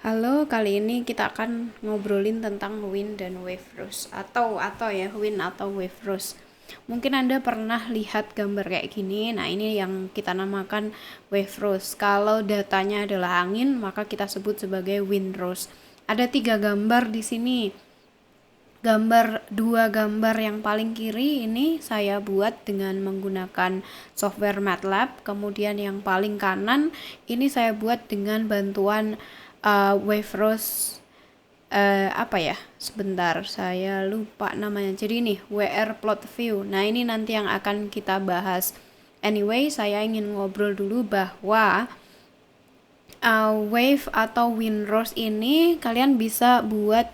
Halo, kali ini kita akan ngobrolin tentang wind dan wave rose atau ya wind atau wave rose. Mungkin Anda pernah lihat gambar kayak gini. Nah, ini yang kita namakan wave rose. Kalau datanya adalah angin, maka kita sebut sebagai wind rose. Ada 3 gambar di sini. Dua gambar yang paling kiri ini saya buat dengan menggunakan software MATLAB. Kemudian yang paling kanan ini saya buat dengan bantuan wave rose, apa ya, sebentar saya lupa namanya. Jadi ini WR plot view. Nah, ini nanti yang akan kita bahas. Anyway, saya ingin ngobrol dulu bahwa wave atau wind rose ini kalian bisa buat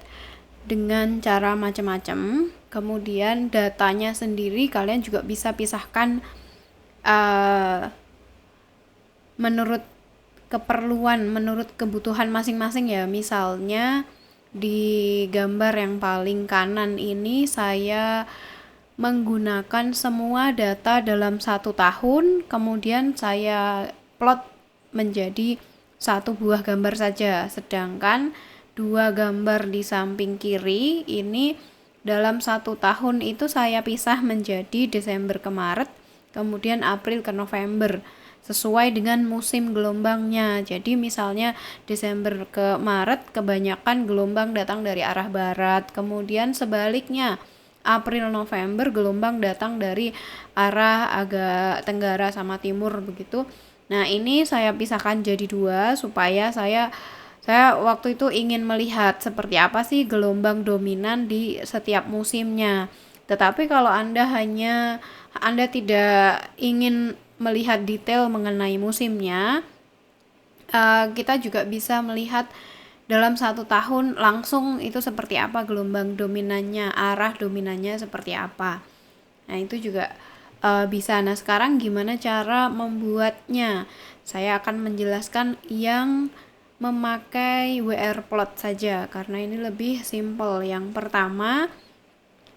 dengan cara macam-macam. Kemudian datanya sendiri kalian juga bisa pisahkan uh, menurut keperluan, menurut kebutuhan masing-masing ya. Misalnya di gambar yang paling kanan ini saya menggunakan semua data dalam 1 tahun, kemudian saya plot menjadi satu buah gambar saja. Sedangkan 2 gambar di samping kiri ini dalam 1 tahun itu saya pisah menjadi Desember ke Maret, kemudian April ke November, sesuai dengan musim gelombangnya. Jadi misalnya Desember ke Maret kebanyakan gelombang datang dari arah barat, kemudian sebaliknya April November gelombang datang dari arah agak tenggara sama timur begitu. Nah, ini saya pisahkan jadi 2 supaya saya waktu itu ingin melihat seperti apa sih gelombang dominan di setiap musimnya. Tetapi kalau Anda tidak ingin melihat detail mengenai musimnya, kita juga bisa melihat dalam 1 tahun langsung itu seperti apa gelombang dominannya, arah dominannya seperti apa. Nah, itu juga bisa. Nah, sekarang gimana cara membuatnya? Saya akan menjelaskan yang memakai WR plot saja karena ini lebih simple. Yang pertama,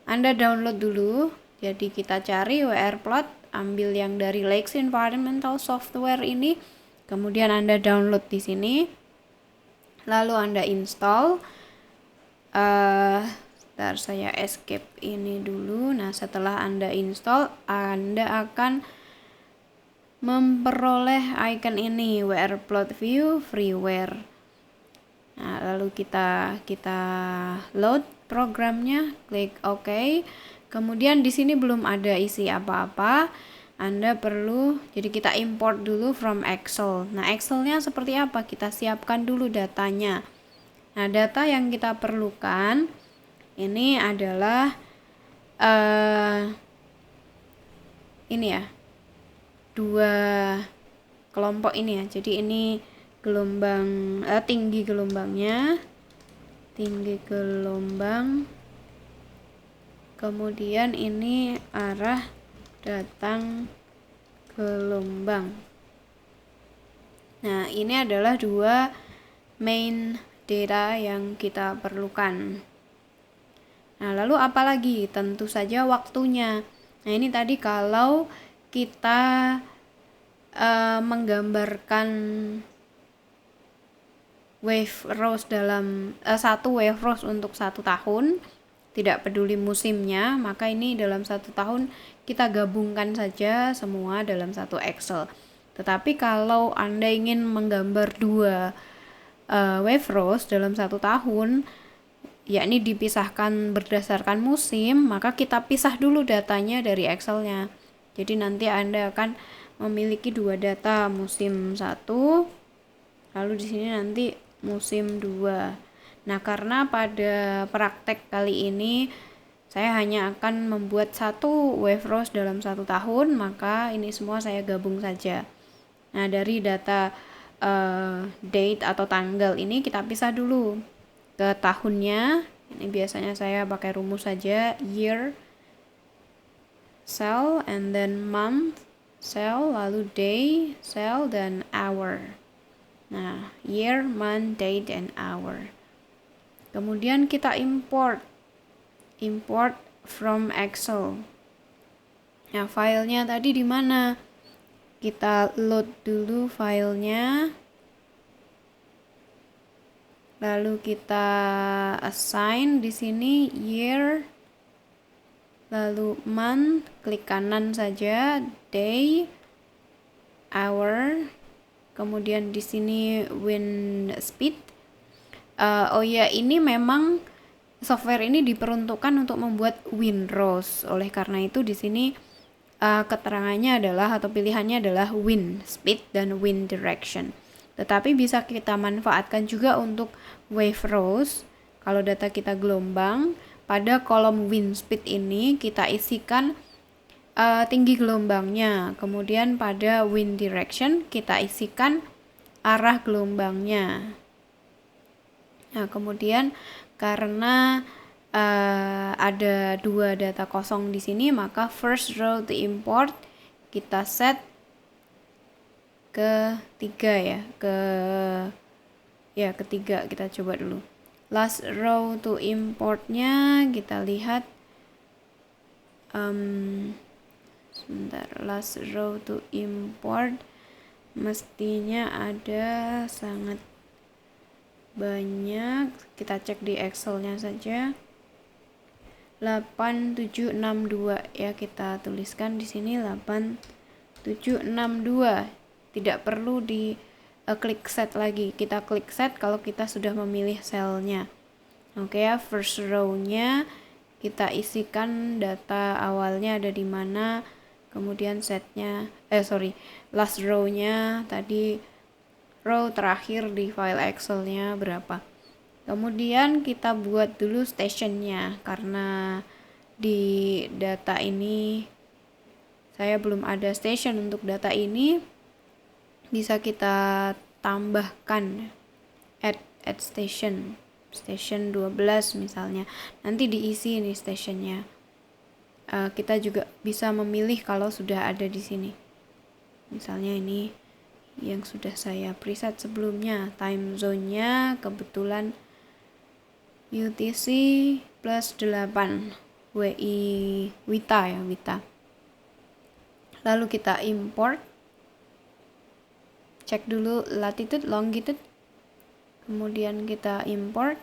Anda download dulu. Jadi kita cari WR plot, ambil yang dari Lakes Environmental Software ini, kemudian Anda download di sini. Lalu Anda install. Ntar saya escape ini dulu. Nah, setelah Anda install, Anda akan memperoleh icon ini, WR plot view freeware. Nah, lalu kita load programnya, klik OK. Kemudian di sini belum ada isi apa-apa. Anda perlu, jadi kita import dulu from Excel. Nah, Excelnya seperti apa? Kita siapkan dulu datanya. Nah, data yang kita perlukan ini adalah ini ya, 2 kelompok ini ya. Jadi ini gelombang, tinggi gelombangnya, tinggi gelombang, kemudian ini arah datang gelombang. Nah, ini adalah 2 main data yang kita perlukan. Nah, lalu apa lagi? Tentu saja waktunya. Nah, ini tadi kalau kita menggambarkan wave rose dalam satu wave rose untuk 1 tahun, tidak peduli musimnya, maka ini dalam 1 tahun kita gabungkan saja semua dalam satu Excel. Tetapi kalau Anda ingin menggambar 2 wave rose dalam 1 tahun, yakni dipisahkan berdasarkan musim, maka kita pisah dulu datanya dari Excelnya. Jadi nanti Anda akan memiliki 2 data, musim 1, lalu di sini nanti musim 2. Nah, karena pada praktek kali ini saya hanya akan membuat 1 wave rose dalam 1 tahun, maka ini semua saya gabung saja. Nah, dari data date atau tanggal ini kita pisah dulu ke tahunnya. Ini biasanya saya pakai rumus saja, year cell, and then month cell, lalu day cell, dan hour. Nah, year, month, date, and hour. Kemudian kita import from Excel. Nah, filenya tadi di mana? Kita load dulu filenya. Lalu kita assign di sini year, lalu month, klik kanan saja, day, hour, kemudian di sini wind speed. Oh ya, ini memang software ini diperuntukkan untuk membuat windrows. Oleh karena itu di sini keterangannya adalah atau pilihannya adalah wind speed dan wind direction. Tetapi bisa kita manfaatkan juga untuk wave rows. Kalau data kita gelombang, pada kolom wind speed ini kita isikan tinggi gelombangnya. Kemudian pada wind direction kita isikan arah gelombangnya. Nah, kemudian karena ada dua data kosong di sini, maka first row to import kita set ke 3 ya, ketiga. Kita coba dulu. Last row to importnya kita lihat sebentar, last row to import mestinya ada sangat banyak. Kita cek di Excelnya saja. 8762 ya, kita tuliskan di sini 8762. Tidak perlu di klik set lagi. Kita klik set kalau kita sudah memilih selnya. Oke ya, first row-nya kita isikan data awalnya ada di mana, kemudian setnya last row-nya tadi, row terakhir di file Excel-nya berapa. Kemudian kita buat dulu stationnya, karena di data ini saya belum ada station untuk data ini. Bisa kita tambahkan add station 12 misalnya, nanti diisi ini stationnya. Kita juga bisa memilih kalau sudah ada di sini. Misalnya ini yang sudah saya preset sebelumnya, time zone-nya kebetulan UTC plus 8 WITA ya, WITA. Lalu kita import, cek dulu latitude, longitude, kemudian kita import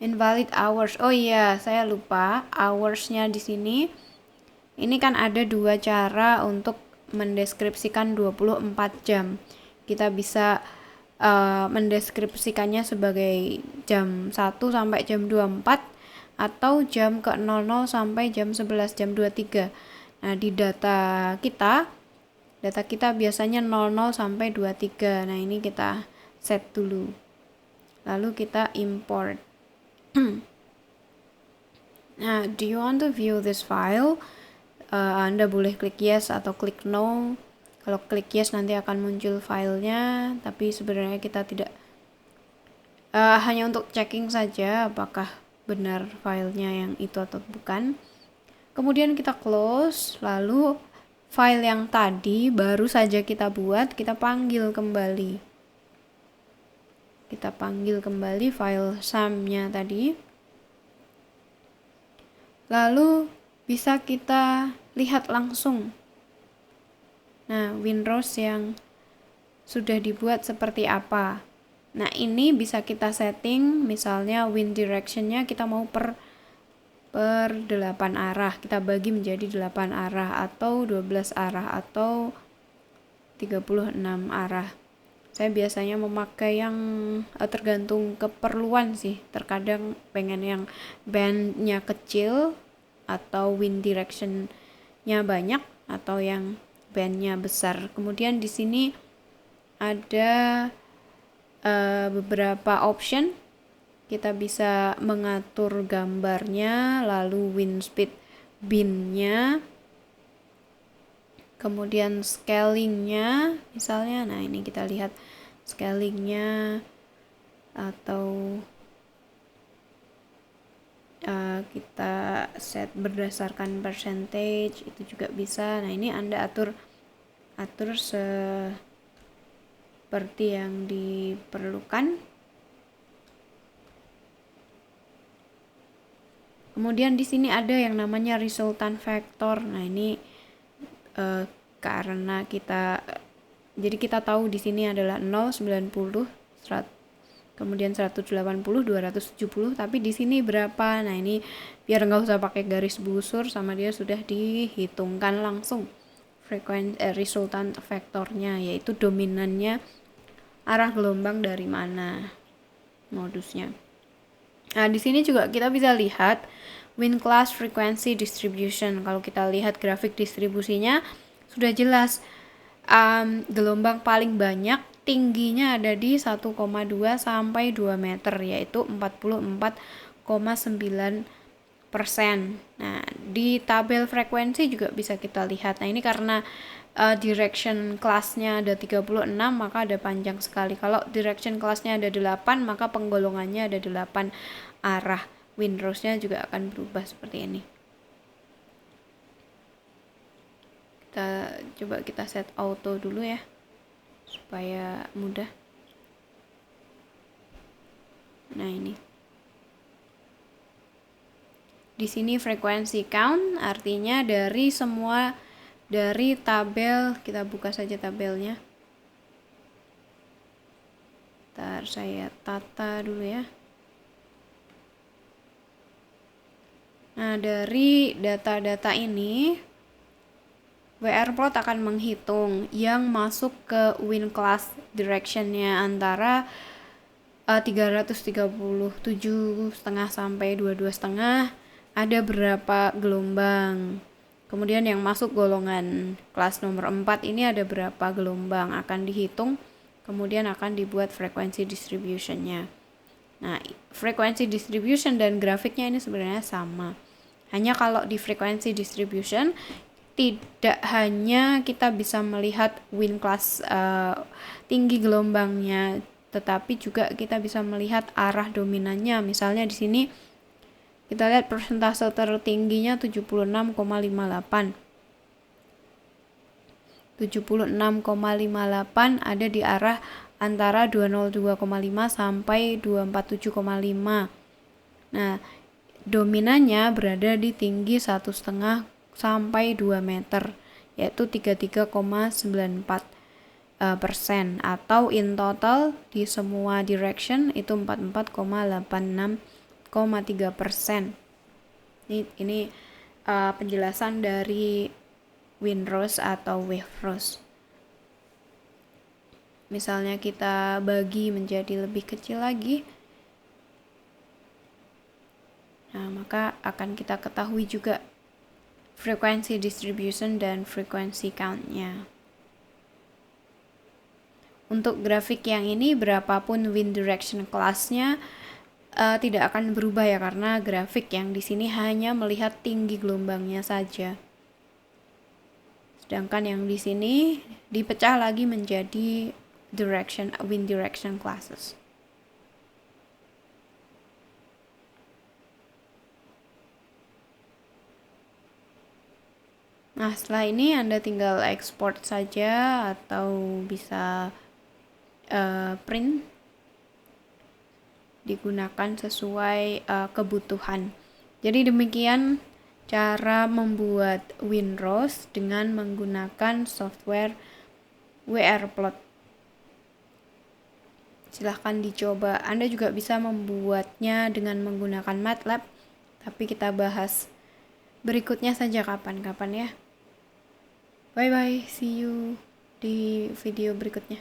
invalid hours. Oh iya, saya lupa hours-nya di sini. Ini kan ada dua cara untuk mendeskripsikan 24 jam. Kita bisa mendeskripsikannya sebagai jam 1 sampai jam 24 atau jam ke 00 sampai jam 11, jam 23. Nah, di data kita biasanya 00 sampai 23. Nah, ini kita set dulu. Lalu kita import. Nah, do you want to view this file? Anda boleh klik yes atau klik no. Kalau klik yes nanti akan muncul filenya, tapi sebenarnya kita tidak, hanya untuk checking saja apakah benar filenya yang itu atau bukan. Kemudian kita close, lalu file yang tadi baru saja kita buat, kita panggil kembali. Kita panggil kembali file sum-nya tadi. Lalu bisa kita lihat langsung. Nah, windrows yang sudah dibuat seperti apa. Nah, ini bisa kita setting, misalnya wind direction-nya kita mau per 8 arah. Kita bagi menjadi 8 arah atau 12 arah atau 36 arah. Saya biasanya memakai yang tergantung keperluan sih. Terkadang pengen yang band-nya kecil atau wind direction-nya banyak, atau yang band-nya besar. Kemudian di sini ada beberapa option. Kita bisa mengatur gambarnya, lalu wind speed bin-nya, kemudian scaling-nya misalnya. Nah, ini kita lihat scaling-nya, atau kita set berdasarkan percentage, itu juga bisa. Nah, ini Anda atur seperti yang diperlukan. Kemudian di sini ada yang namanya resultant factor. Nah, ini karena kita tahu di sini adalah 0, 90, kemudian 180, 270, tapi di sini berapa? Nah, ini biar nggak usah pakai garis busur, sama dia sudah dihitungkan langsung resultant vektornya, yaitu dominannya arah gelombang dari mana modusnya. Nah, di sini juga kita bisa lihat wind class frequency distribution. Kalau kita lihat grafik distribusinya sudah jelas, gelombang paling banyak tingginya ada di 1,2 sampai 2 meter, yaitu 44,9%. Nah, di tabel frekuensi juga bisa kita lihat. Nah, ini karena direction class-nya ada 36, maka ada panjang sekali. Kalau direction class-nya ada 8, maka penggolongannya ada 8 arah. Windrows-nya juga akan berubah seperti ini. Coba kita set auto dulu ya, supaya mudah. Nah, ini. Di sini frekuensi count, artinya dari tabel, kita buka saja tabelnya. Ntar saya tata dulu ya. Nah, dari data-data ini, WR-plot akan menghitung yang masuk ke wind class direction-nya antara 337,5 sampai 22,5, ada berapa gelombang. Kemudian yang masuk golongan kelas nomor 4 ini ada berapa gelombang, akan dihitung, kemudian akan dibuat frekuensi distribution-nya. Nah, frekuensi distribution dan grafiknya ini sebenarnya sama. Hanya kalau di frekuensi distribution, tidak hanya kita bisa melihat wind class tinggi gelombangnya, tetapi juga kita bisa melihat arah dominannya. Misalnya di sini kita lihat persentase tertingginya 76,58. 76,58 ada di arah antara 202,5 sampai 247,5. Nah, dominannya berada di tinggi 1,5 sampai 2 meter, yaitu 33,94%, atau in total di semua direction itu 44,86,3%. Ini penjelasan dari windrows atau waverows. Misalnya kita bagi menjadi lebih kecil lagi, nah maka akan kita ketahui juga frekuensi distribution dan frekuensi count-nya. Untuk grafik yang ini, berapapun wind direction class-nya tidak akan berubah ya, karena grafik yang di sini hanya melihat tinggi gelombangnya saja. Sedangkan yang di sini dipecah lagi menjadi wind direction classes. Nah, setelah ini Anda tinggal export saja atau bisa print, digunakan sesuai kebutuhan. Jadi demikian cara membuat windrows dengan menggunakan software WR-plot. Silahkan dicoba. Anda juga bisa membuatnya dengan menggunakan MATLAB, tapi kita bahas berikutnya saja kapan-kapan ya. Bye bye, see you di video berikutnya.